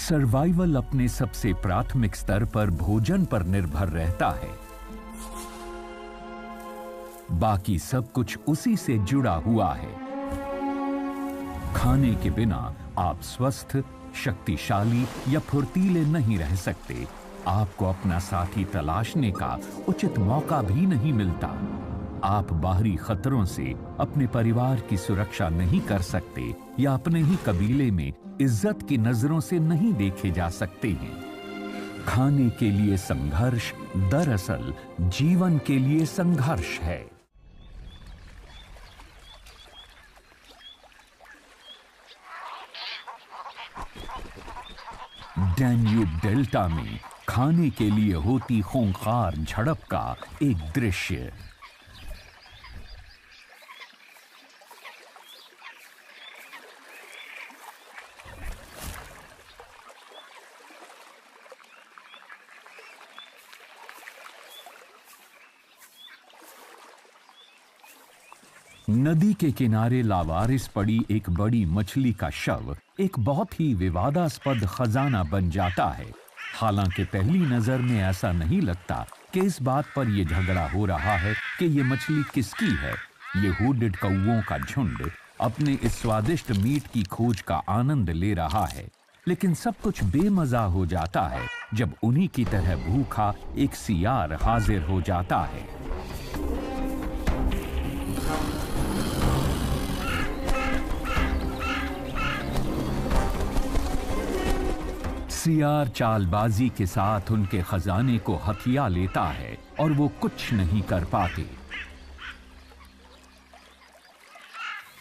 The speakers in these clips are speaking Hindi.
सर्वाइवल अपने सबसे प्राथमिक स्तर पर भोजन पर निर्भर रहता है। बाकी सब कुछ उसी से जुड़ा हुआ है। खाने के बिना आप स्वस्थ, शक्तिशाली या फुर्तीले नहीं रह सकते। आपको अपना साथी तलाशने का उचित मौका भी नहीं मिलता। आप बाहरी खतरों से अपने परिवार की सुरक्षा नहीं कर सकते या अपने ही कबीले में इज्जत की नजरों से नहीं देखे जा सकते हैं। खाने के लिए संघर्ष दरअसल जीवन के लिए संघर्ष है। डैन्यूब डेल्टा में खाने के लिए होती खूंखार झड़प का एक दृश्य। नदी के किनारे लावारिस पड़ी एक बड़ी मछली का शव एक बहुत ही विवादास्पद खजाना बन जाता है। हालांकि पहली नजर में ऐसा नहीं लगता कि इस बात पर यह झगड़ा हो रहा है कि यह मछली किसकी है। ये हुडेड कौवों का झुंड अपने इस स्वादिष्ट मीट की खोज का आनंद ले रहा है। लेकिन सब कुछ बेमजा हो जाता है जब उन्हीं की तरह भूखा एक सियार हाजिर हो जाता है। सियार चालबाजी के साथ उनके खजाने को हथिया लेता है और वो कुछ नहीं कर पाते।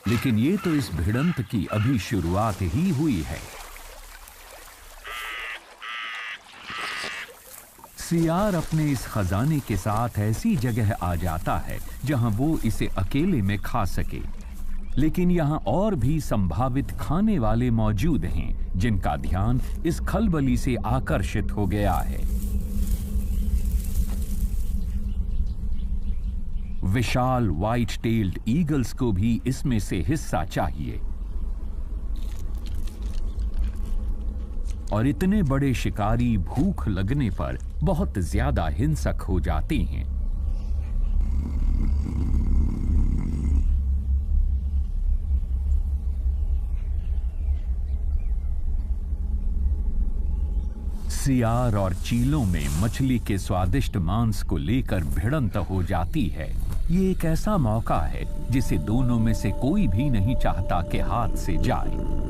लेकिन ये तो इस भिड़ंत की अभी शुरुआत ही हुई है। सियार अपने इस खजाने के साथ ऐसी जगह आ जाता है जहां वो इसे अकेले में खा सके। लेकिन यहां और भी संभावित खाने वाले मौजूद हैं जिनका ध्यान इस खलबली से आकर्षित हो गया है। विशाल व्हाइट टेल्ड ईगल्स को भी इसमें से हिस्सा चाहिए। और इतने बड़े शिकारी भूख लगने पर बहुत ज्यादा हिंसक हो जाते हैं। सियार और चीलों में मछली के स्वादिष्ट मांस को लेकर भिड़ंत हो जाती है। ये एक ऐसा मौका है जिसे दोनों में से कोई भी नहीं चाहता कि हाथ से जाए।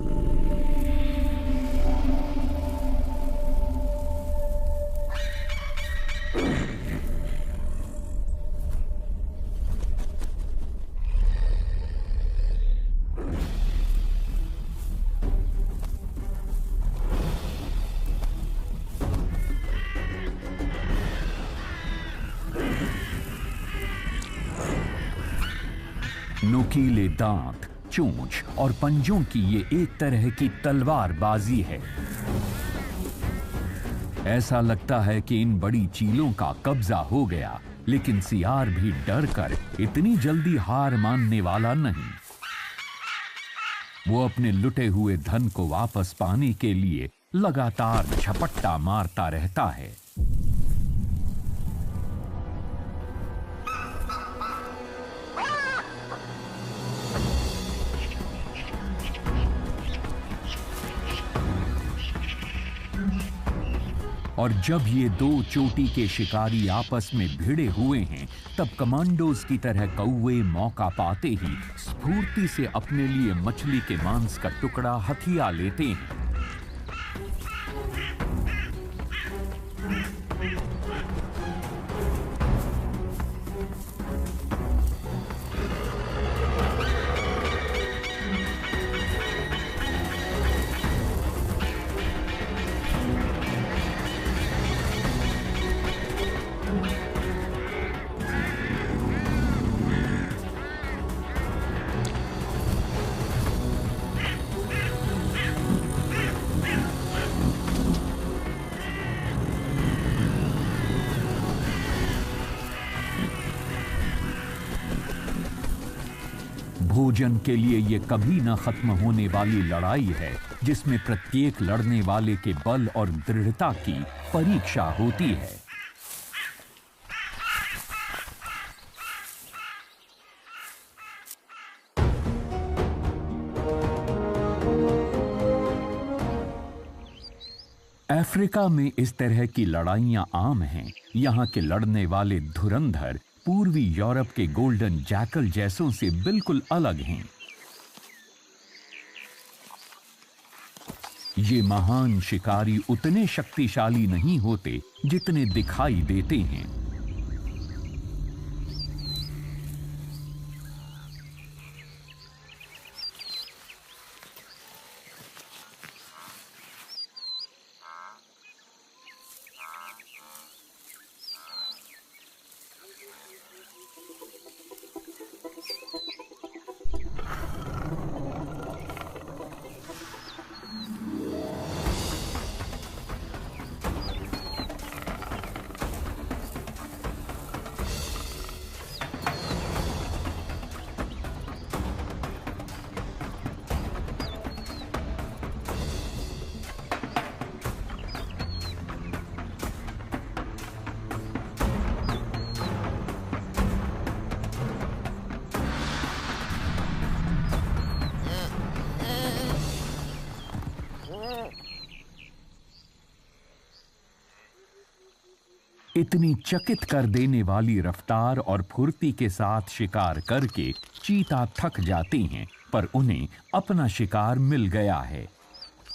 नुकीले दांत, चोंच और पंजों की ये एक तरह की तलवारबाजी है। ऐसा लगता है कि इन बड़ी चीलों का कब्जा हो गया, लेकिन सियार भी डर कर इतनी जल्दी हार मानने वाला नहीं। वो अपने लुटे हुए धन को वापस पाने के लिए लगातार झपट्टा मारता रहता है। और जब ये दो चोटी के शिकारी आपस में भिड़े हुए हैं, तब कमांडोज की तरह कौवे मौका पाते ही स्फूर्ति से अपने लिए मछली के मांस का टुकड़ा हथिया लेते हैं। भोजन के लिए ये कभी न खत्म होने वाली लड़ाई है, जिसमें प्रत्येक लड़ने वाले के बल और दृढ़ता की परीक्षा होती है। अफ्रीका में इस तरह की लड़ाइयां आम हैं। यहाँ के लड़ने वाले धुरंधर पूर्वी यूरोप के गोल्डन जैकल जैसों से बिल्कुल अलग हैं। ये महान शिकारी उतने शक्तिशाली नहीं होते जितने दिखाई देते हैं। इतनी चकित कर देने वाली रफ्तार और फुर्ती के साथ शिकार करके चीता थक जाते हैं, पर उन्हें अपना शिकार मिल गया है।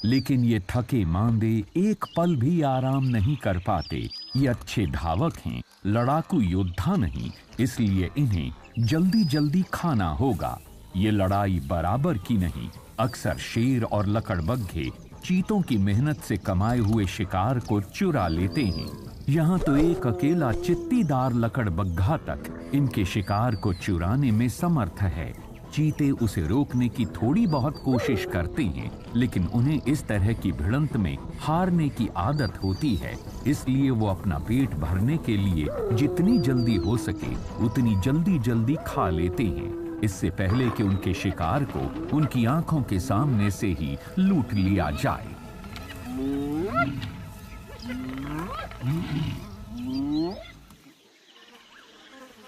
लेकिन ये थके मांदे एक पल भी आराम नहीं कर पाते। ये अच्छे धावक हैं, लड़ाकू योद्धा नहीं, इसलिए इन्हें जल्दी जल्दी खाना होगा। ये लड़ाई बराबर की नहीं। अक्सर शेर और लकड़बग्घे चीतों की मेहनत से कमाए हुए शिकार को चुरा लेते हैं। यहाँ तो एक अकेला चित्तीदार लकड़बग्घा तक इनके शिकार को चुराने में समर्थ है। चीते उसे रोकने की थोड़ी बहुत कोशिश करते हैं, लेकिन उन्हें इस तरह की भिड़ंत में हारने की आदत होती है। इसलिए वो अपना पेट भरने के लिए जितनी जल्दी हो सके उतनी जल्दी जल्दी खा लेते हैं, इससे पहले कि उनके शिकार को उनकी आंखों के सामने से ही लूट लिया जाए।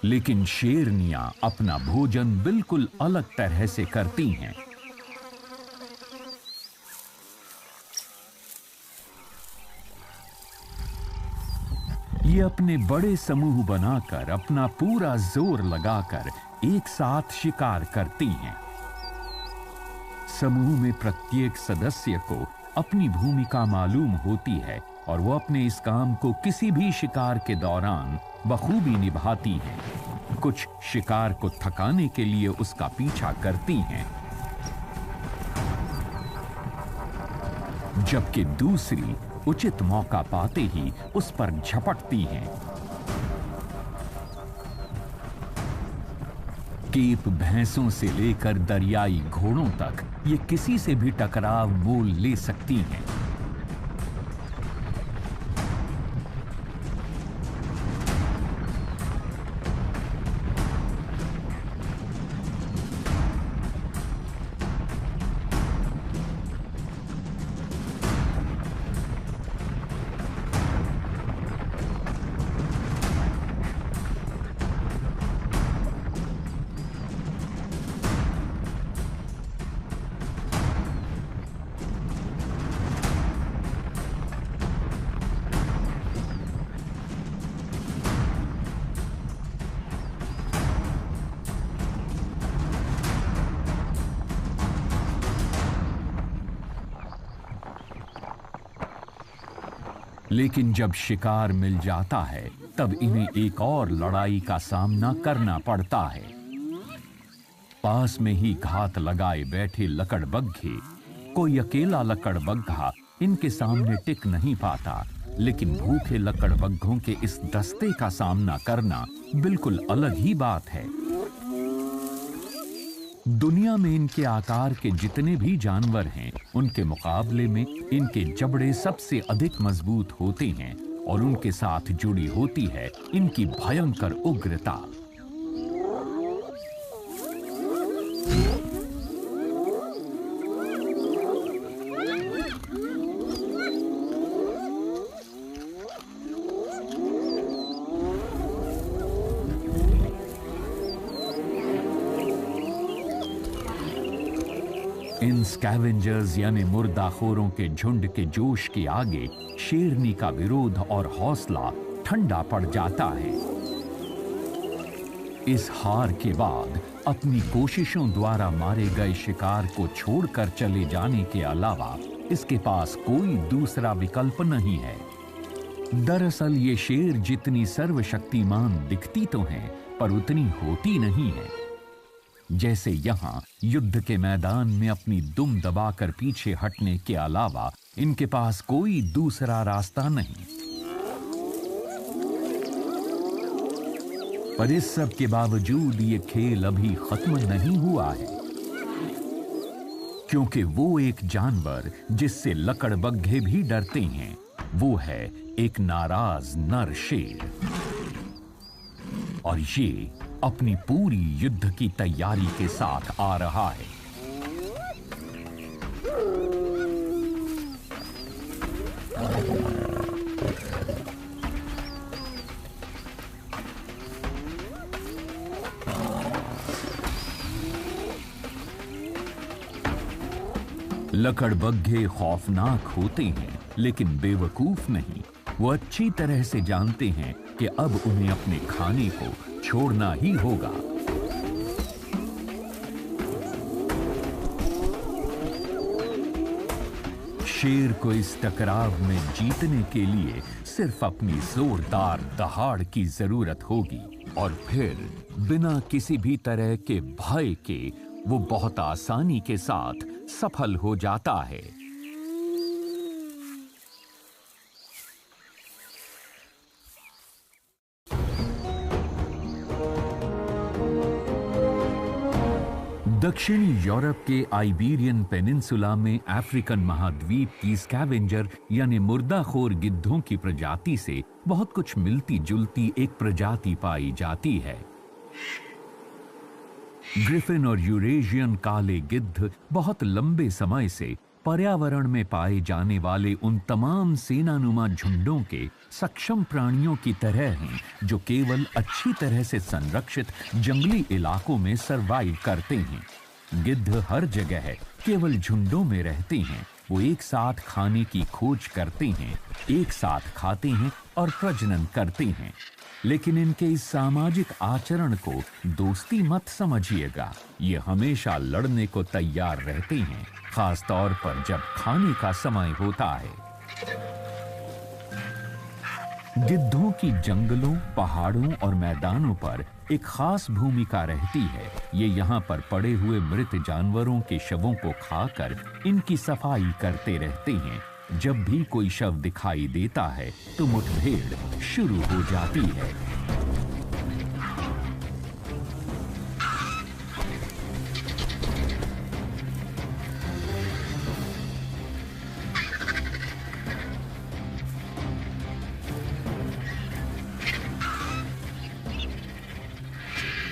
लेकिन शेरनियां अपना भोजन बिल्कुल अलग तरह से करती हैं। ये अपने बड़े समूह बनाकर अपना पूरा जोर लगाकर एक साथ शिकार करती हैं। समूह में प्रत्येक सदस्य को अपनी भूमिका मालूम होती है और वो अपने इस काम को किसी भी शिकार के दौरान बखूबी निभाती हैं। कुछ शिकार को थकाने के लिए उसका पीछा करती हैं, जबकि दूसरी उचित मौका पाते ही उस पर झपटती हैं। केप भैंसों से लेकर दरियाई घोड़ों तक ये किसी से भी टकराव मोल ले सकती हैं। लेकिन जब शिकार मिल जाता है तब इन्हें एक और लड़ाई का सामना करना पड़ता है। पास में ही घात लगाए बैठे लकड़बग्घे, कोई अकेला लकड़बग्घा इनके सामने टिक नहीं पाता, लेकिन भूखे लकड़बग्घों के इस दस्ते का सामना करना बिल्कुल अलग ही बात है। दुनिया में इनके आकार के जितने भी जानवर हैं, उनके मुकाबले में इनके जबड़े सबसे अधिक मजबूत होते हैं और उनके साथ जुड़ी होती है इनकी भयंकर उग्रता। इन स्कैवेंजर्स यानी मुर्दाखोरों के झुंड के जोश के आगे शेरनी का विरोध और हौसला ठंडा पड़ जाता है। इस हार के बाद अपनी कोशिशों द्वारा मारे गए शिकार को छोड़कर चले जाने के अलावा इसके पास कोई दूसरा विकल्प नहीं है। दरअसल ये शेर जितनी सर्वशक्तिमान दिखती तो हैं, पर उतनी होती नहीं है। जैसे यहां युद्ध के मैदान में अपनी दुम दबाकर पीछे हटने के अलावा इनके पास कोई दूसरा रास्ता नहीं। पर इस सब के बावजूद ये खेल अभी खत्म नहीं हुआ है, क्योंकि वो एक जानवर जिससे लकड़बग्घे भी डरते हैं, वो है एक नाराज नर शेर। और ये अपनी पूरी युद्ध की तैयारी के साथ आ रहा है। लकड़बग्घे खौफनाक होते हैं, लेकिन बेवकूफ नहीं। वो अच्छी तरह से जानते हैं कि अब उन्हें अपने खाने को छोड़ना ही होगा। शेर को इस टकराव में जीतने के लिए सिर्फ अपनी जोरदार दहाड़ की जरूरत होगी, और फिर बिना किसी भी तरह के भय के वो बहुत आसानी के साथ सफल हो जाता है। दक्षिणी यूरोप के आइबेरियन पेनिनसुला में अफ्रीकन महाद्वीप की स्कैवेंजर यानी मुर्दाखोर गिद्धों की प्रजाति से बहुत कुछ मिलती जुलती एक प्रजाति पाई जाती है। ग्रिफिन और यूरेशियन काले गिद्ध बहुत लंबे समय से पर्यावरण में पाए जाने वाले उन तमाम सेनानुमा झुंडों के सक्षम प्राणियों की तरह हैं, जो केवल अच्छी तरह से संरक्षित जंगली इलाकों में सरवाइव करते हैं। गिद्ध हर जगह है, केवल झुंडों में रहते हैं। वो एक साथ खाने की खोज करते हैं, एक साथ खाते हैं और प्रजनन करते हैं। लेकिन इनके इस सामाजिक आचरण को दोस्ती मत समझिएगा। ये हमेशा लड़ने को तैयार रहते हैं, खास तौर पर जब खाने का समय होता है। गिद्धों की जंगलों, पहाड़ों और मैदानों पर एक खास भूमिका रहती है। ये यहाँ पर पड़े हुए मृत जानवरों के शवों को खाकर इनकी सफाई करते रहते हैं। जब भी कोई शव दिखाई देता है तो मुठभेड़ शुरू हो जाती है।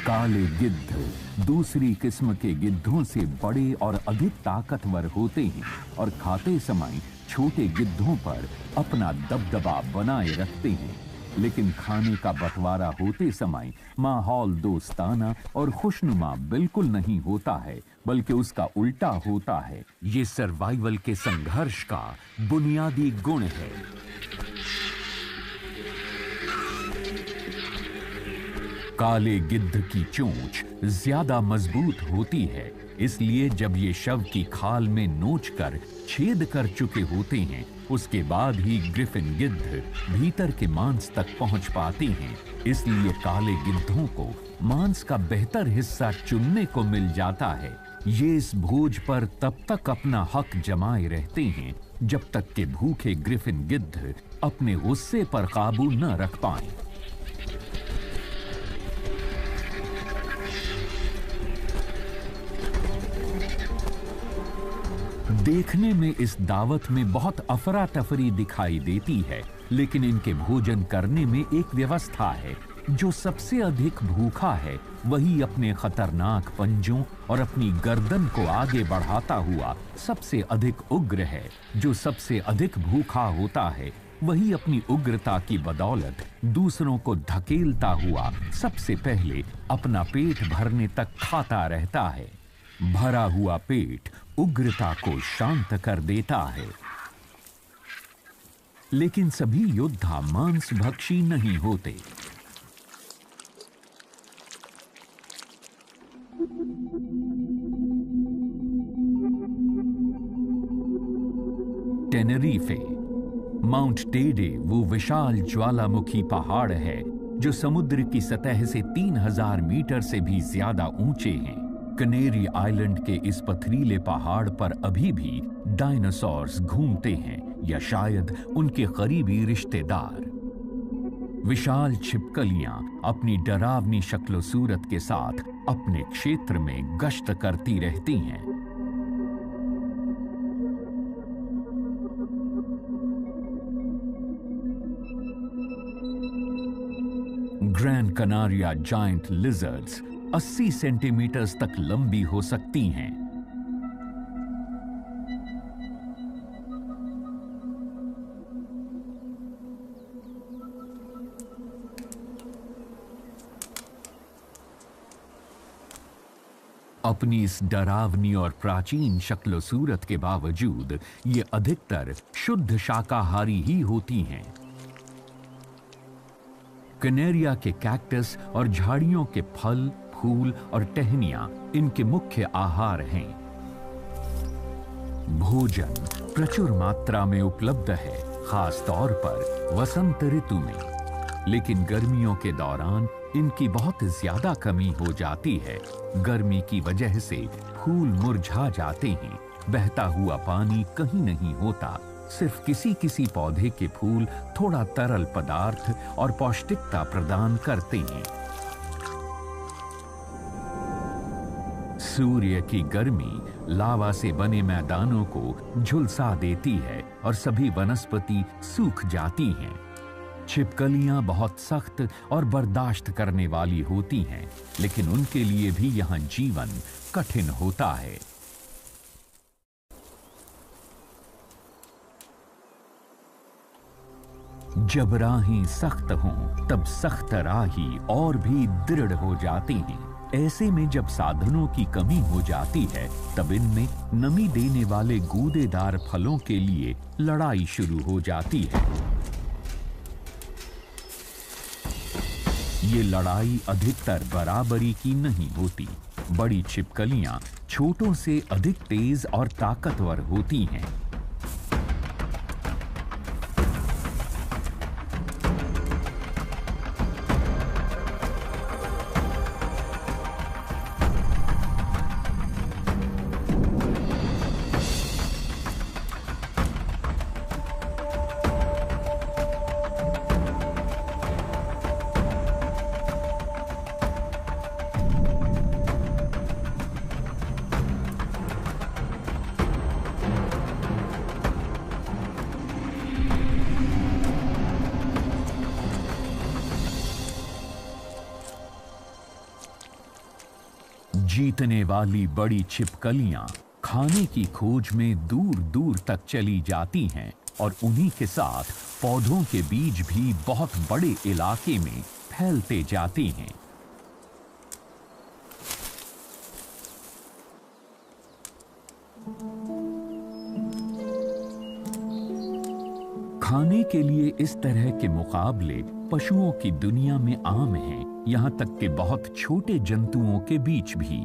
काले गिद्ध दूसरी किस्म के गिद्धों से बड़े और अधिक ताकतवर होते हैं और खाते समय छोटे गिद्धों पर अपना दबदबा बनाए रखते हैं। लेकिन खाने का बंटवारा होते समय माहौल दोस्ताना और खुशनुमा बिल्कुल नहीं होता है, बल्कि उसका उल्टा होता है। ये सर्वाइवल के संघर्ष का बुनियादी गुण है। काले गिद्ध की चोंच ज्यादा मजबूत होती है, इसलिए जब ये शव की खाल में नोचकर छेद कर चुके होते हैं, उसके बाद ही ग्रिफिन गिद्ध भीतर के मांस तक पहुंच पाते हैं। इसलिए काले गिद्धों को मांस का बेहतर हिस्सा चुनने को मिल जाता है। ये इस भोज पर तब तक अपना हक जमाए रहते हैं जब तक कि भूखे ग्रिफिन गिद्ध अपने गुस्से पर काबू न रख पाएं। देखने में इस दावत में बहुत अफरा तफरी दिखाई देती है, लेकिन इनके भोजन करने में एक व्यवस्था है। जो सबसे अधिक भूखा है वही अपने खतरनाक पंजों और अपनी गर्दन को आगे बढ़ाता हुआ सबसे अधिक उग्र है। जो सबसे अधिक भूखा होता है वही अपनी उग्रता की बदौलत दूसरों को धकेलता हुआ सबसे पहले अपना पेट भरने तक खाता रहता है। भरा हुआ पेट उग्रता को शांत कर देता है। लेकिन सभी योद्धा मांसभक्षी नहीं होते। टेनरीफे, माउंट टेडे वो विशाल ज्वालामुखी पहाड़ है जो समुद्र की सतह से 3000 मीटर से भी ज्यादा ऊंचे हैं। कनेरी आइलैंड के इस पथरीले पहाड़ पर अभी भी डायनासोर्स घूमते हैं, या शायद उनके करीबी रिश्तेदार। विशाल छिपकलियां अपनी डरावनी शक्ल सूरत के साथ अपने क्षेत्र में गश्त करती रहती हैं। ग्रैंड कनारिया जायंट लिजर्ड्स 80 सेंटीमीटर तक लंबी हो सकती हैं। अपनी इस डरावनी और प्राचीन शक्ल सूरत के बावजूद ये अधिकतर शुद्ध शाकाहारी ही होती हैं। कनेरिया के कैक्टस और झाड़ियों के फल, फूल और टहनियां इनके मुख्य आहार हैं। भोजन प्रचुर मात्रा में उपलब्ध है, खास तौर पर वसंत ऋतु में। लेकिन गर्मियों के दौरान इनकी बहुत ज्यादा कमी हो जाती है। गर्मी की वजह से फूल मुरझा जाते हैं, बहता हुआ पानी कहीं नहीं होता। सिर्फ किसी किसी पौधे के फूल थोड़ा तरल पदार्थ और पौष्टिकता प्रदान करते हैं। सूर्य की गर्मी लावा से बने मैदानों को झुलसा देती है और सभी वनस्पति सूख जाती हैं। छिपकलियां बहुत सख्त और बर्दाश्त करने वाली होती हैं, लेकिन उनके लिए भी यहां जीवन कठिन होता है। जब राहें सख्त हों, तब सख्त राही और भी दृढ़ हो जाती हैं। ऐसे में जब साधनों की कमी हो जाती है, तब इनमें नमी देने वाले गूदेदार फलों के लिए लड़ाई शुरू हो जाती है। ये लड़ाई अधिकतर बराबरी की नहीं होती। बड़ी छिपकलियां छोटों से अधिक तेज और ताकतवर होती हैं। जीतने वाली बड़ी छिपकलियां खाने की खोज में दूर दूर तक चली जाती हैं और उन्हीं के साथ पौधों के बीज भी बहुत बड़े इलाके में फैलते जाते हैं। खाने के लिए इस तरह के मुकाबले पशुओं की दुनिया में आम हैं, यहां तक कि बहुत छोटे जंतुओं के बीच भी।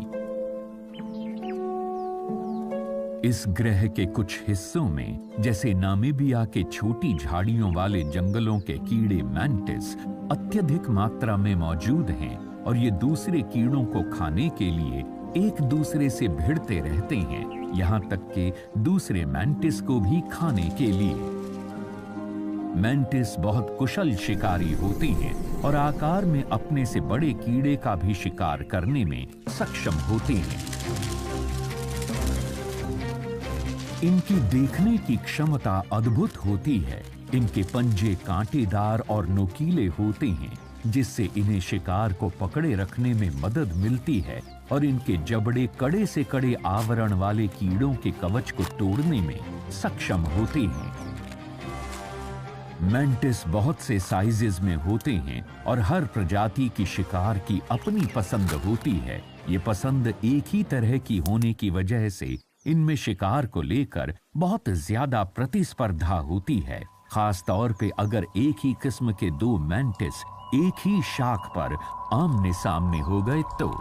इस ग्रह के कुछ हिस्सों में, जैसे नामीबिया के छोटी झाड़ियों वाले जंगलों के कीड़े मैंटिस अत्यधिक मात्रा में मौजूद हैं और ये दूसरे कीड़ों को खाने के लिए एक दूसरे से भिड़ते रहते हैं, यहां तक कि दूसरे मैंटिस को भी खाने के लिए। मैंटिस बहुत कुशल शिकारी होती हैं और आकार में अपने से बड़े कीड़े का भी शिकार करने में सक्षम होती हैं। इनकी देखने की क्षमता अद्भुत होती है। इनके पंजे कांटेदार और नुकीले होते हैं, जिससे इन्हें शिकार को पकड़े रखने में मदद मिलती है और इनके जबड़े कड़े से कड़े आवरण वाले कीड़ों के कवच को तोड़ने में सक्षम होते हैं। मैंटिस बहुत से साइजेस में होते हैं और हर प्रजाति की शिकार की अपनी पसंद होती है। ये पसंद एक ही तरह की होने की वजह से इनमें शिकार को लेकर बहुत ज्यादा प्रतिस्पर्धा होती है, खास तौर पे अगर एक ही किस्म के दो मैंटिस एक ही शाख पर आमने सामने हो गए तो।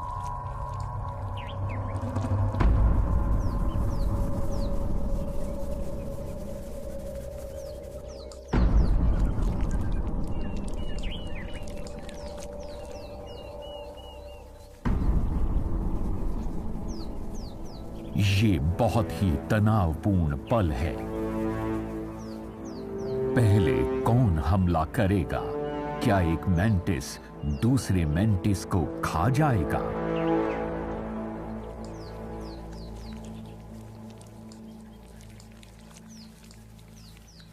ये बहुत ही तनावपूर्ण पल है। पहले कौन हमला करेगा? क्या एक मैंटिस दूसरे मैंटिस को खा जाएगा?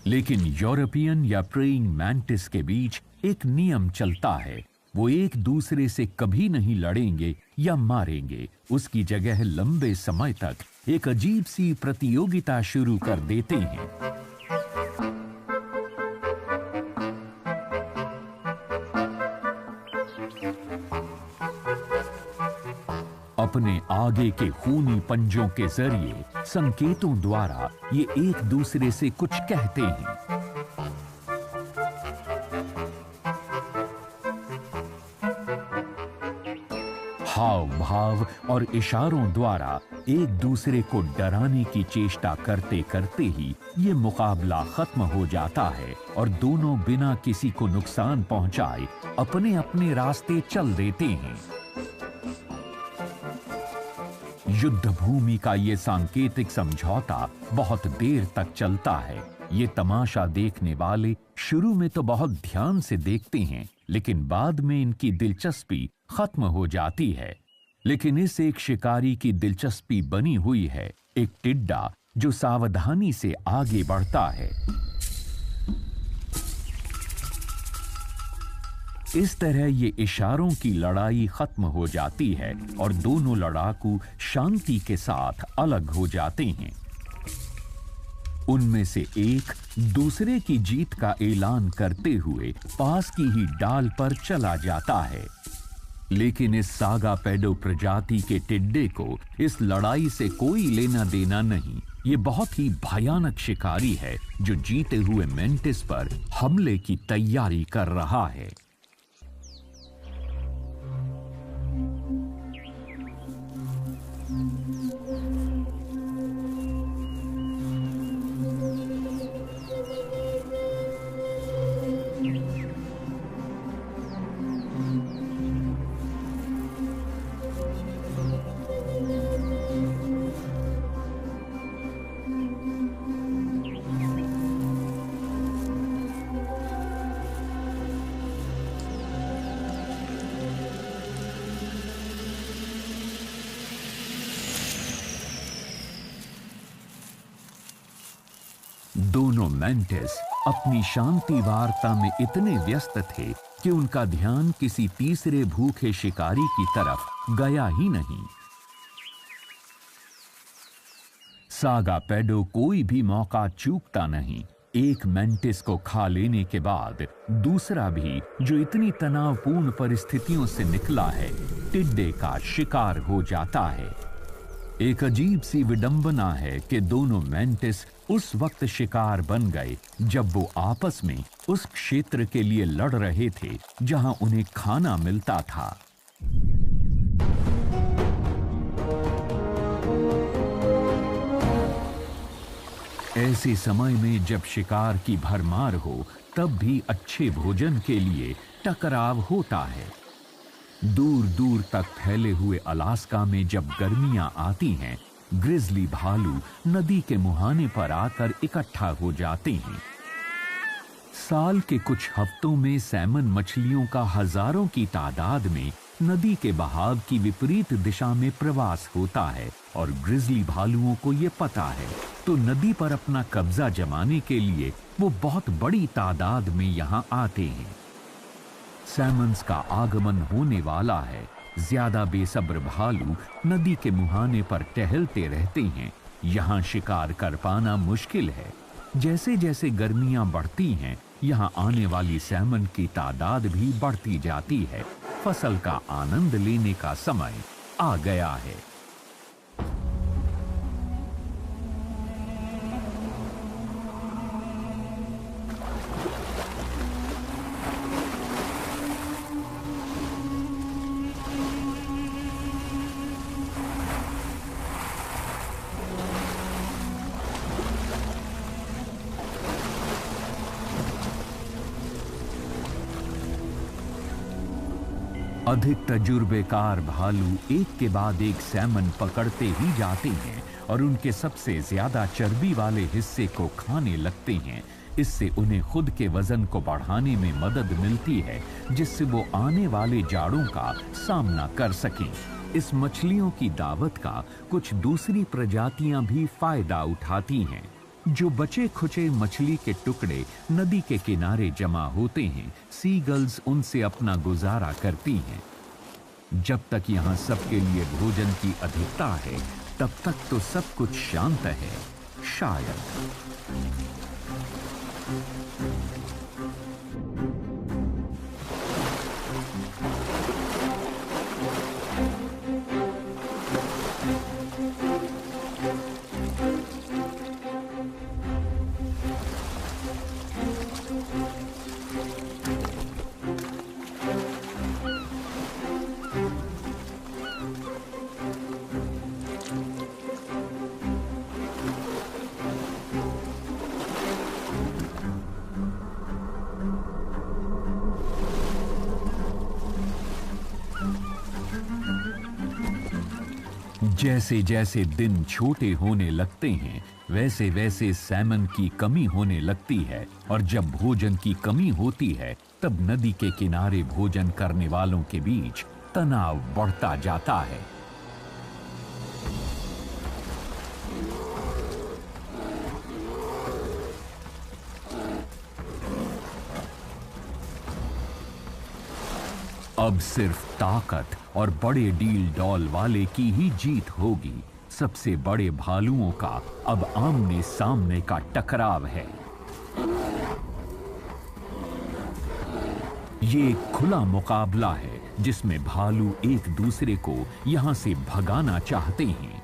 लेकिन यूरोपियन या प्रेइंग मैंटिस के बीच एक नियम चलता है, वो एक दूसरे से कभी नहीं लड़ेंगे या मारेंगे। उसकी जगह लंबे समय तक एक अजीब सी प्रतियोगिता शुरू कर देते हैं। अपने आगे के खूनी पंजों के जरिए संकेतों द्वारा ये एक दूसरे से कुछ कहते हैं। हाव भाव और इशारों द्वारा एक दूसरे को डराने की चेष्टा करते करते ही ये मुकाबला खत्म हो जाता है और दोनों बिना किसी को नुकसान पहुंचाए अपने अपने रास्ते चल देते हैं। युद्ध भूमि का ये सांकेतिक समझौता बहुत देर तक चलता है। ये तमाशा देखने वाले शुरू में तो बहुत ध्यान से देखते हैं, लेकिन बाद में इनकी दिलचस्पी खत्म हो जाती है। लेकिन इस एक शिकारी की दिलचस्पी बनी हुई है एक टिड्डा जो सावधानी से आगे बढ़ता है। इस तरह ये इशारों की लड़ाई खत्म हो जाती है और दोनों लड़ाकू शांति के साथ अलग हो जाते हैं। उनमें से एक दूसरे की जीत का ऐलान करते हुए पास की ही डाल पर चला जाता है। लेकिन इस सागा पेडो प्रजाति के टिड्डे को इस लड़ाई से कोई लेना देना नहीं। ये बहुत ही भयानक शिकारी है जो जीते हुए मेंटिस पर हमले की तैयारी कर रहा है। दोनों मैंटिस अपनी शांति वार्ता में इतने व्यस्त थे कि उनका ध्यान किसी तीसरे भूखे शिकारी की तरफ गया ही नहीं। सागा पेडो कोई भी मौका चूकता नहीं। एक मैंटिस को खा लेने के बाद दूसरा भी, जो इतनी तनावपूर्ण परिस्थितियों से निकला है, टिड्डे का शिकार हो जाता है। एक अजीब सी विडंबना है कि दोनों मैंटिस उस वक्त शिकार बन गए जब वो आपस में उस क्षेत्र के लिए लड़ रहे थे जहां उन्हें खाना मिलता था। ऐसे समय में जब शिकार की भरमार हो तब भी अच्छे भोजन के लिए टकराव होता है। दूर दूर तक फैले हुए अलास्का में जब गर्मियां आती हैं, ग्रिजली भालू नदी के मुहाने पर आकर इकट्ठा हो जाते हैं। साल के कुछ हफ्तों में सैमन मछलियों का हजारों की तादाद में नदी के बहाव की विपरीत दिशा में प्रवास होता है और ग्रिजली भालुओं को ये पता है, तो नदी पर अपना कब्जा जमाने के लिए वो बहुत बड़ी तादाद में यहाँ आते हैं। सैमन्स का आगमन होने वाला है। ज्यादा बेसब्र भालू नदी के मुहाने पर टहलते रहते हैं। यहाँ शिकार कर पाना मुश्किल है। जैसे जैसे गर्मियां बढ़ती हैं, यहाँ आने वाली सैमन की तादाद भी बढ़ती जाती है। फसल का आनंद लेने का समय आ गया है। अधिक तजुर्बेकार भालू एक के बाद एक सैमन पकड़ते ही जाते हैं और उनके सबसे ज्यादा चर्बी वाले हिस्से को खाने लगते हैं। इससे उन्हें खुद के वजन को बढ़ाने में मदद मिलती है, जिससे वो आने वाले जाड़ों का सामना कर सकें। इस मछलियों की दावत का कुछ दूसरी प्रजातियां भी फायदा उठाती हैं। जो बचे खुचे मछली के टुकड़े नदी के किनारे जमा होते हैं, सीगल्स उनसे अपना गुजारा करती हैं। जब तक यहाँ सबके लिए भोजन की अधिकता है, तब तक तो सब कुछ शांत है, शायद। जैसे जैसे दिन छोटे होने लगते हैं, वैसे वैसे सैमन की कमी होने लगती है, और जब भोजन की कमी होती है, तब नदी के किनारे भोजन करने वालों के बीच तनाव बढ़ता जाता है। अब सिर्फ ताकत और बड़े डील डॉल वाले की ही जीत होगी। सबसे बड़े भालुओं का अब आमने सामने का टकराव है। ये एक खुला मुकाबला है, जिसमें भालू एक दूसरे को यहां से भगाना चाहते हैं।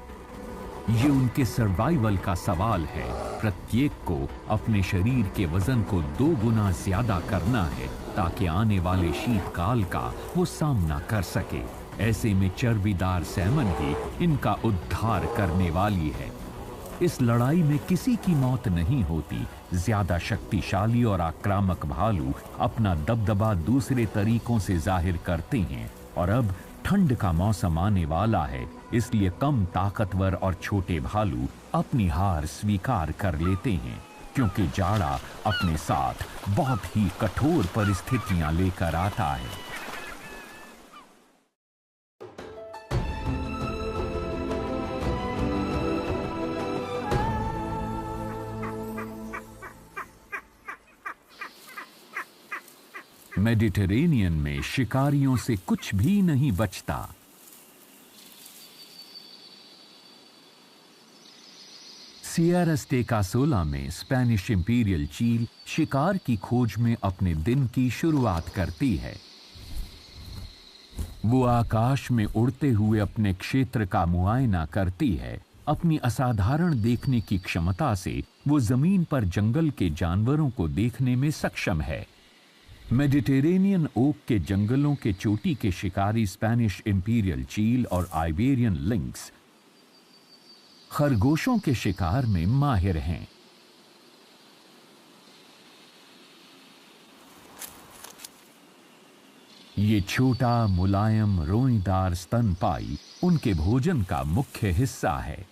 ये उनके सर्वाइवल का सवाल है। प्रत्येक को अपने शरीर के वजन को 2 गुना ज्यादा करना है, ताकि आने वाले शीतकाल का वो सामना कर सके। ऐसे में चर्बीदार सैमन ही इनका उद्धार करने वाली है। इस लड़ाई में किसी की मौत नहीं होती। ज्यादा शक्तिशाली और आक्रामक भालू अपना दबदबा दूसरे तरीकों से जाहिर करते हैं, और अब ठंड का मौसम आने वाला है, इसलिए कम ताकतवर और छोटे भालू अपनी हार स्वीकार कर लेते हैं, क्योंकि जाड़ा अपने साथ बहुत ही कठोर परिस्थितियां लेकर आता है। मेडिटेरेनियन में शिकारियों से कुछ भी नहीं बचता। सियरा स्टेकासोला में स्पेनिश इंपीरियल चील शिकार की खोज में अपने दिन की शुरुआत करती है। वो आकाश में उड़ते हुए अपने क्षेत्र का मुआयना करती है। अपनी असाधारण देखने की क्षमता से वो जमीन पर जंगल के जानवरों को देखने में सक्षम है। मेडिटेरेनियन ओक के जंगलों के चोटी के शिकारी स्पेनिश इंपीरियल चील और आइबेरियन लिंक्स खरगोशों के शिकार में माहिर हैं। ये छोटा मुलायम रोईदार स्तनपाई उनके भोजन का मुख्य हिस्सा है।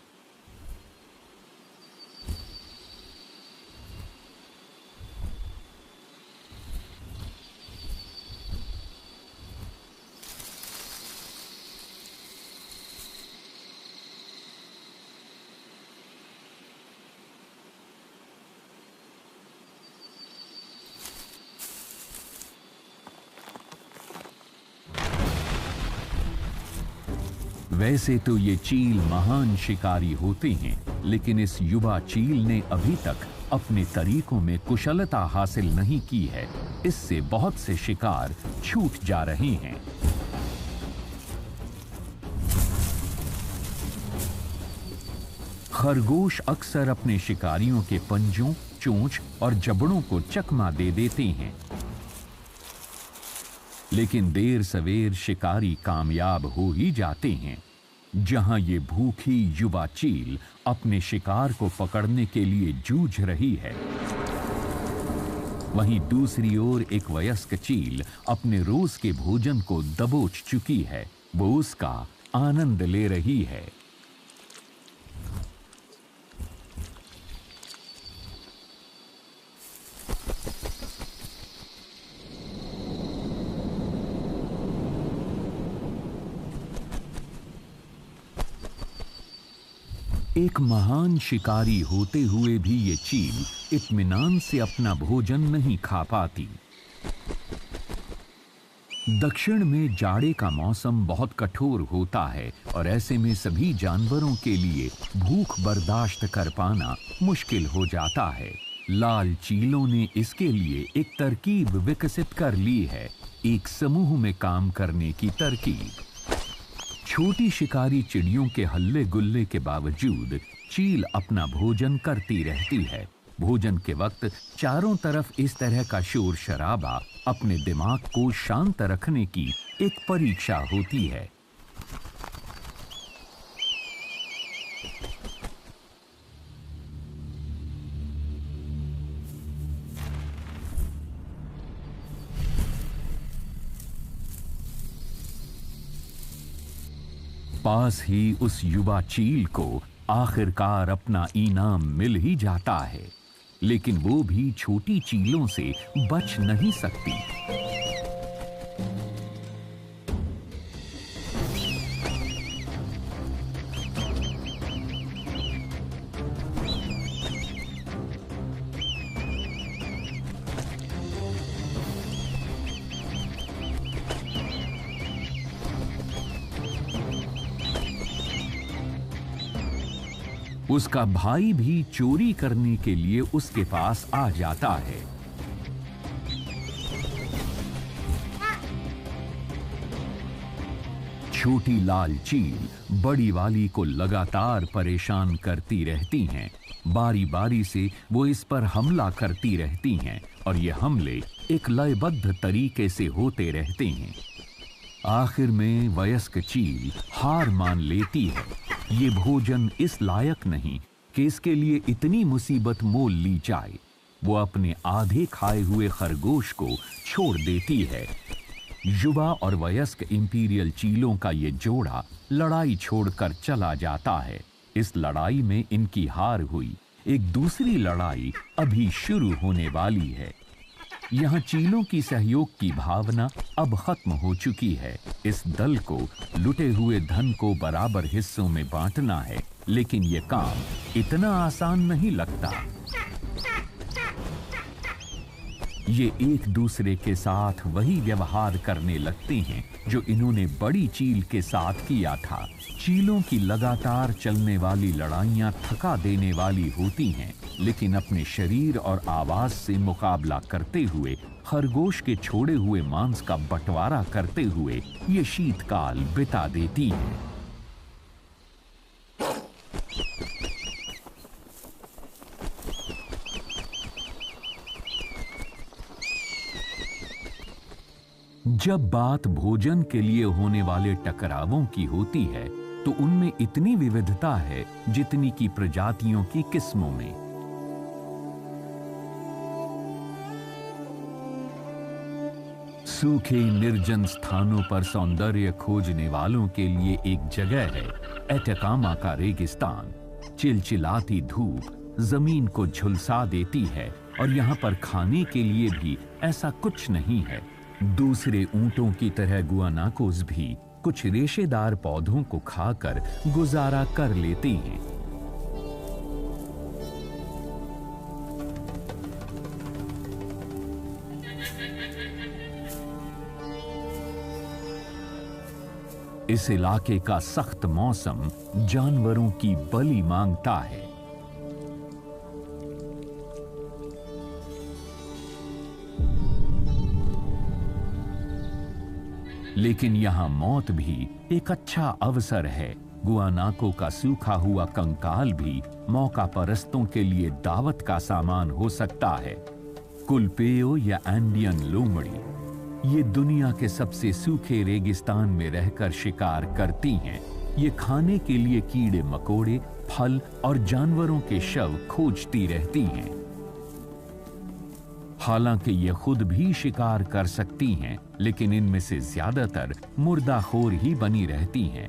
वैसे तो ये चील महान शिकारी होते हैं, लेकिन इस युवा चील ने अभी तक अपने तरीकों में कुशलता हासिल नहीं की है। इससे बहुत से शिकार छूट जा रहे हैं। खरगोश अक्सर अपने शिकारियों के पंजों, चोंच और जबड़ों को चकमा दे देते हैं, लेकिन देर सवेर शिकारी कामयाब हो ही जाते हैं। जहां ये भूखी युवा चील अपने शिकार को पकड़ने के लिए जूझ रही है, वहीं दूसरी ओर एक वयस्क चील अपने रोज के भोजन को दबोच चुकी है। वो उसका आनंद ले रही है। एक महान शिकारी होते हुए भी ये चील इत्मीनान से अपना भोजन नहीं खा पाती। दक्षिण में जाड़े का मौसम बहुत कठोर होता है और ऐसे में सभी जानवरों के लिए भूख बर्दाश्त कर पाना मुश्किल हो जाता है। लाल चीलों ने इसके लिए एक तरकीब विकसित कर ली है, एक समूह में काम करने की तरकीब। छोटी शिकारी चिड़ियों के हल्ले गुल्ले के बावजूद चील अपना भोजन करती रहती है। भोजन के वक्त चारों तरफ इस तरह का शोर शराबा अपने दिमाग को शांत रखने की एक परीक्षा होती है। पास ही उस युवा चील को आखिरकार अपना इनाम मिल ही जाता है, लेकिन वो भी छोटी चीलों से बच नहीं सकती। उसका भाई भी चोरी करने के लिए उसके पास आ जाता है। छोटी लाल चील बड़ी वाली को लगातार परेशान करती रहती हैं। बारी बारी से वो इस पर हमला करती रहती हैं और ये हमले एक लयबद्ध तरीके से होते रहते हैं। आखिर में वयस्क चील हार मान लेती है। ये भोजन इस लायक नहीं कि इसके लिए इतनी मुसीबत मोल ली जाए। वो अपने आधे खाए हुए खरगोश को छोड़ देती है। युवा और वयस्क इंपीरियल चीलों का ये जोड़ा लड़ाई छोड़कर चला जाता है। इस लड़ाई में इनकी हार हुई। एक दूसरी लड़ाई अभी शुरू होने वाली है। यहाँ चीलों की सहयोग की भावना अब खत्म हो चुकी है। इस दल को लुटे हुए धन को बराबर हिस्सों में बांटना है, लेकिन ये काम इतना आसान नहीं लगता। ये एक दूसरे के साथ वही व्यवहार करने लगते हैं जो इन्होंने बड़ी चील के साथ किया था। चीलों की लगातार चलने वाली लड़ाइयां थका देने वाली होती हैं, लेकिन अपने शरीर और आवाज से मुकाबला करते हुए, खरगोश के छोड़े हुए मांस का बंटवारा करते हुए ये शीतकाल बिता देती हैं। जब बात भोजन के लिए होने वाले टकरावों की होती है, तो उनमें इतनी विविधता है जितनी की प्रजातियों की किस्मों में। सूखे निर्जन स्थानों पर सौंदर्य खोजने वालों के लिए एक जगह है एटाकामा का रेगिस्तान। चिलचिलाती धूप जमीन को झुलसा देती है और यहाँ पर खाने के लिए भी ऐसा कुछ नहीं है। दूसरे ऊंटों की तरह गुआनाकोस भी कुछ रेशेदार पौधों को खाकर गुजारा कर लेते हैं। इस इलाके का सख्त मौसम जानवरों की बलि मांगता है। लेकिन यहां मौत भी एक अच्छा अवसर है। गुआनाको का सूखा हुआ कंकाल भी मौका परस्तों के लिए दावत का सामान हो सकता है। कुलपेयो या एंडियन लोमड़ी ये दुनिया के सबसे सूखे रेगिस्तान में रहकर शिकार करती हैं। ये खाने के लिए कीड़े मकोड़े, फल और जानवरों के शव खोजती रहती हैं। हालांकि ये खुद भी शिकार कर सकती हैं, लेकिन इनमें से ज्यादातर मुर्दाखोर ही बनी रहती हैं।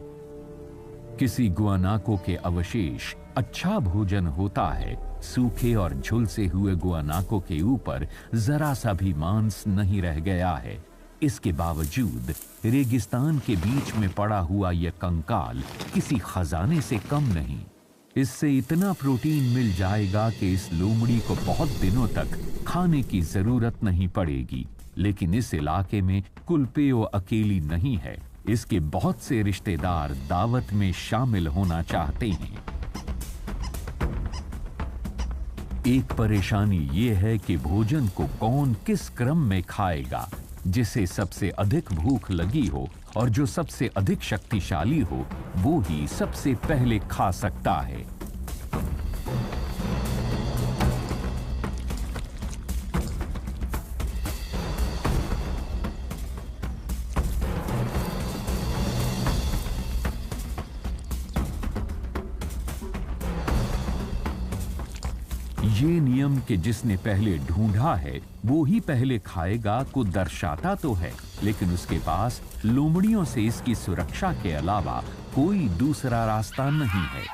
किसी गुआनाको के अवशेष अच्छा भोजन होता है। सूखे और झुलसे हुए गुआनाको के ऊपर जरा सा भी मांस नहीं रह गया है। इसके बावजूद रेगिस्तान के बीच में पड़ा हुआ यह कंकाल किसी खजाने से कम नहीं। इससे इतना प्रोटीन मिल जाएगा कि इस लोमड़ी को बहुत दिनों तक खाने की जरूरत नहीं पड़ेगी। लेकिन इस इलाके में कुलपेयो अकेली नहीं है। इसके बहुत से रिश्तेदार दावत में शामिल होना चाहते हैं। एक परेशानी ये है कि भोजन को कौन किस क्रम में खाएगा। जिसे सबसे अधिक भूख लगी हो और जो सबसे अधिक शक्तिशाली हो, वो ही सबसे पहले खा सकता है। ये नियम कि जिसने पहले ढूंढा है वो ही पहले खाएगा को दर्शाता तो है, लेकिन उसके पास लोमड़ियों से इसकी सुरक्षा के अलावा कोई दूसरा रास्ता नहीं है।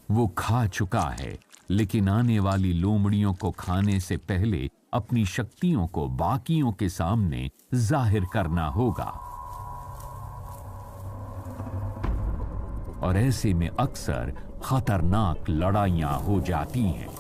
वो खा चुका है, लेकिन आने वाली लोमड़ियों को खाने से पहले अपनी शक्तियों को बाकियों के सामने जाहिर करना होगा। और ऐसे में अक्सर खतरनाक लड़ाइयां हो जाती हैं।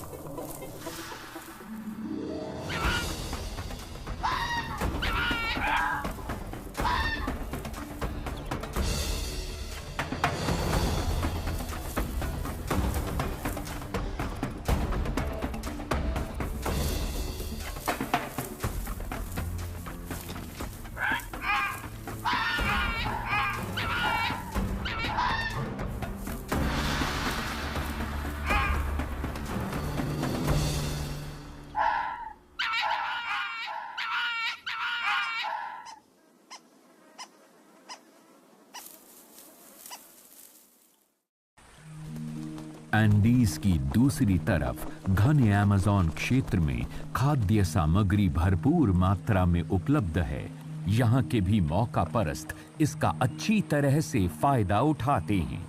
एंडीज की दूसरी तरफ घने अमेज़न क्षेत्र में खाद्य सामग्री भरपूर मात्रा में उपलब्ध है। यहाँ के भी मौका परस्त इसका अच्छी तरह से फायदा उठाते हैं।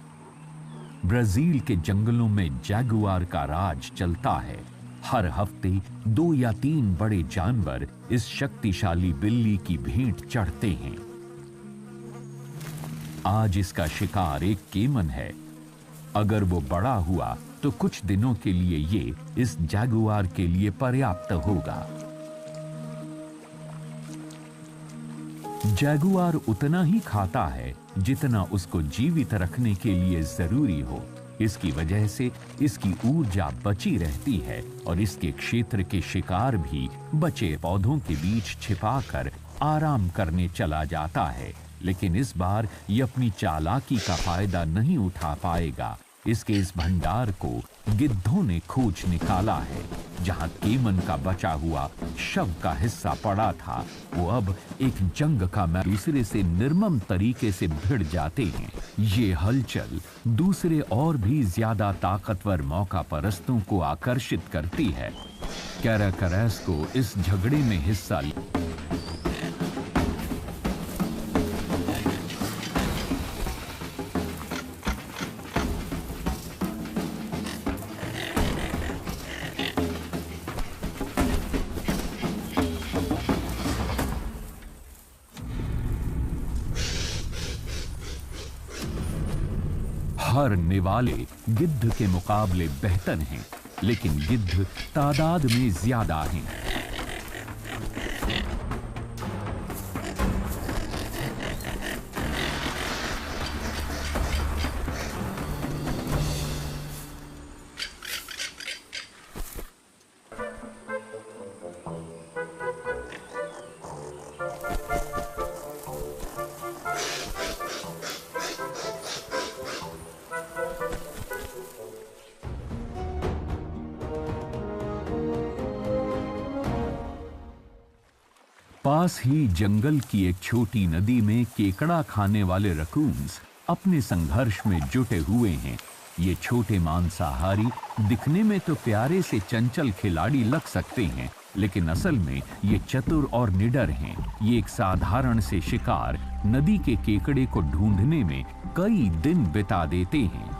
ब्राजील के जंगलों में जैगुआर का राज चलता है। हर हफ्ते 2 या 3 बड़े जानवर इस शक्तिशाली बिल्ली की भेंट चढ़ते हैं। आज इसका शिकार एक केमन है। अगर वो बड़ा हुआ तो कुछ दिनों के लिए ये इस जैगुआर के लिए पर्याप्त होगा। जैगुआर उतना ही खाता है जितना उसको जीवित रखने के लिए जरूरी हो। इसकी वजह से इसकी ऊर्जा बची रहती है और इसके क्षेत्र के शिकार भी बचे पौधों के बीच छिपाकर आराम करने चला जाता है। लेकिन इस बार ये अपनी चालाकी का फायदा नहीं उठा पाएगा। इसके इस भंडार को गिद्धों ने खोज निकाला है। जहां केमन का बचा हुआ शव का हिस्सा पड़ा था, वो अब एक जंग का दूसरे से निर्मम तरीके से भिड़ जाते हैं। ये हलचल दूसरे और भी ज्यादा ताकतवर मौका परस्तों को आकर्षित करती है। कैराकरैस को इस झगड़े में हिस्सा हर निवाले गिद्ध के मुकाबले बेहतर हैं, लेकिन गिद्ध तादाद में ज्यादा हैं। पास ही जंगल की एक छोटी नदी में केकड़ा खाने वाले रकून्स अपने संघर्ष में जुटे हुए हैं। ये छोटे मांसाहारी दिखने में तो प्यारे से चंचल खिलाड़ी लग सकते हैं, लेकिन असल में ये चतुर और निडर हैं। ये एक साधारण से शिकार नदी के केकड़े को ढूंढने में कई दिन बिता देते हैं।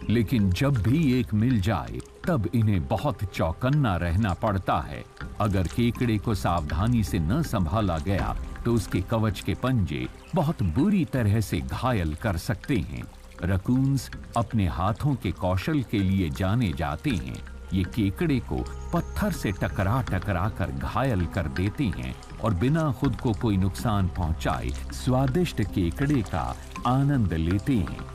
लेकिन जब भी एक मिल जाए तब इन्हें बहुत चौकन्ना रहना पड़ता है। अगर केकड़े को सावधानी से न संभाला गया तो उसके कवच के पंजे बहुत बुरी तरह से घायल कर सकते हैं। रकून्स अपने हाथों के कौशल के लिए जाने जाते हैं। ये केकड़े को पत्थर से टकरा टकरा कर घायल कर देते हैं और बिना खुद को कोई नुकसान पहुंचाए स्वादिष्ट केकड़े का आनंद लेते हैं।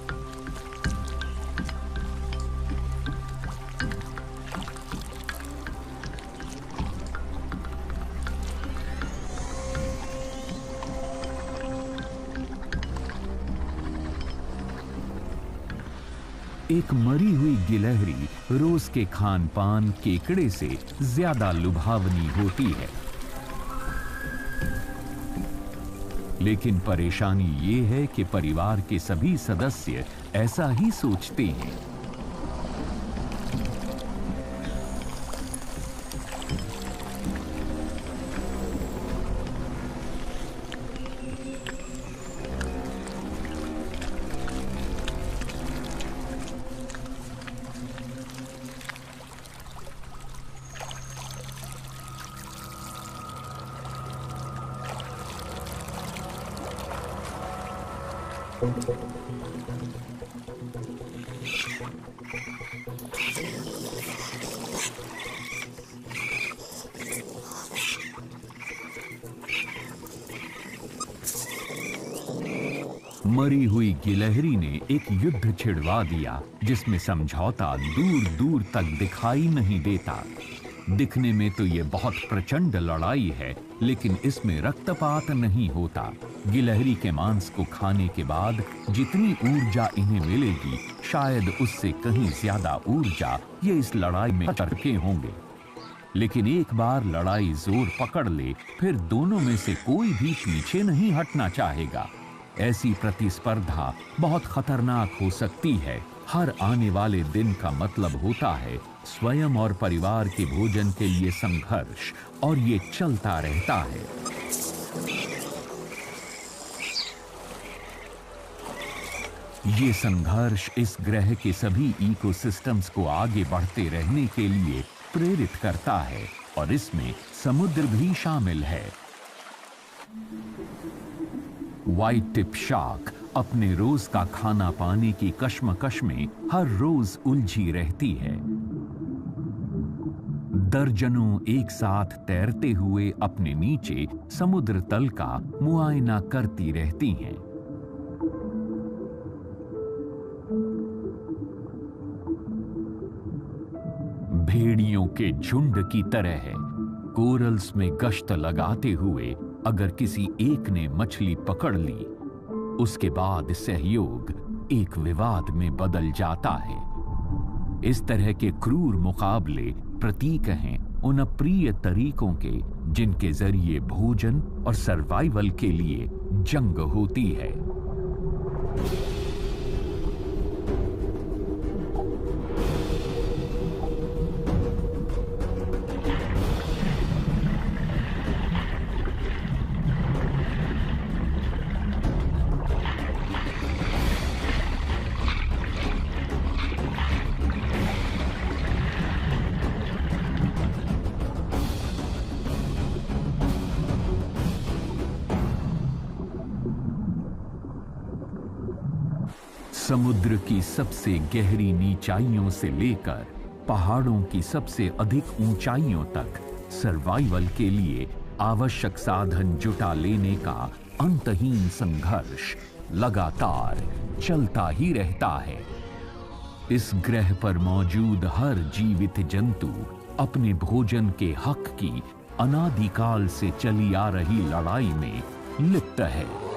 एक मरी हुई गिलहरी रोज के खान पान केकड़े से ज्यादा लुभावनी होती है। लेकिन परेशानी ये है कि परिवार के सभी सदस्य ऐसा ही सोचते हैं। मरी हुई गिलहरी ने एक युद्ध छिड़वा दिया जिसमें समझौता दूर दूर तक दिखाई नहीं देता। दिखने में तो ये बहुत प्रचंड लड़ाई है, लेकिन इसमें रक्तपात नहीं होता। गिलहरी के मांस को खाने के बाद जितनी ऊर्जा इन्हें मिलेगी, शायद उससे कहीं ज्यादा ऊर्जा ये इस लड़ाई में चरके होंगे। लेकिन एक बार लड़ाई जोर पकड़ ले, फिर दोनों में से कोई भी पीछे नहीं हटना चाहेगा। ऐसी प्रतिस्पर्धा बहुत खतरनाक हो सकती है। हर आने वाले दिन का मतलब होता है स्वयं और परिवार के भोजन के लिए संघर्ष, और ये चलता रहता है। ये संघर्ष इस ग्रह के सभी इकोसिस्टम्स को आगे बढ़ते रहने के लिए प्रेरित करता है, और इसमें समुद्र भी शामिल है। व्हाइट टिप शार्क अपने रोज का खाना पाने की कश्मकश में हर रोज उलझी रहती है। दर्जनों एक साथ तैरते हुए अपने नीचे समुद्र तल का मुआयना करती रहती हैं। भेड़ियों के झुंड की तरह है। कोरल्स में गश्त लगाते हुए अगर किसी एक ने मछली पकड़ ली, उसके बाद सहयोग एक विवाद में बदल जाता है। इस तरह के क्रूर मुकाबले प्रतीक हैं उन अप्रिय तरीकों के जिनके जरिए भोजन और सर्वाइवल के लिए जंग होती है। समुद्र की सबसे गहरी नीचाइयों से लेकर पहाड़ों की सबसे अधिक ऊंचाइयों तक सर्वाइवल के लिए आवश्यक साधन जुटा लेने का अंतहीन संघर्ष लगातार चलता ही रहता है। इस ग्रह पर मौजूद हर जीवित जंतु अपने भोजन के हक की अनादिकाल से चली आ रही लड़ाई में लिप्त है।